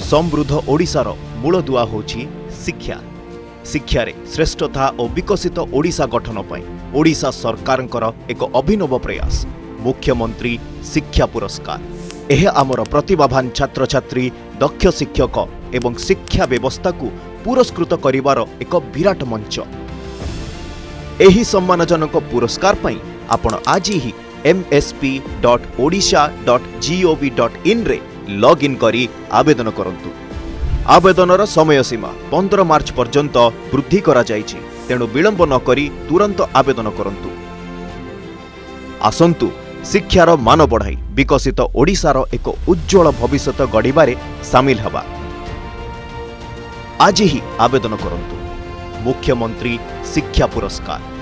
समृद्ध ओडिशार मूलदुआ होछि शिक्षा। शिक्षारे श्रेष्ठता और विकसित ओडिशा गठन पई ओडिशा सरकारंकर एक अभिनव प्रयास मुख्यमंत्री शिक्षा पुरस्कार। यह आमर प्रतिभावान छात्र छात्री दक्ष शिक्षक एवं शिक्षा व्यवस्था को पुरस्कृत करिवार एक विराट मंच। एही सम्मानजनक पुरस्कार पई आपण आज ही msp.odisha.gov.in रे लॉग इन करी आवेदन करंतु। आवेदनर समय सीमा 15 मार्च पर्यंत वृद्धि करा जायछि, तेणु विलंब न करी तुरंत आवेदन करंतु। आसंतु शिक्षार मान बढ़ाई विकसित ओडिशार एक उज्ज्वल भविष्य गढ़िबारे सामिल हवा। आज ही आवेदन करंतु। मुख्यमंत्री शिक्षा पुरस्कार।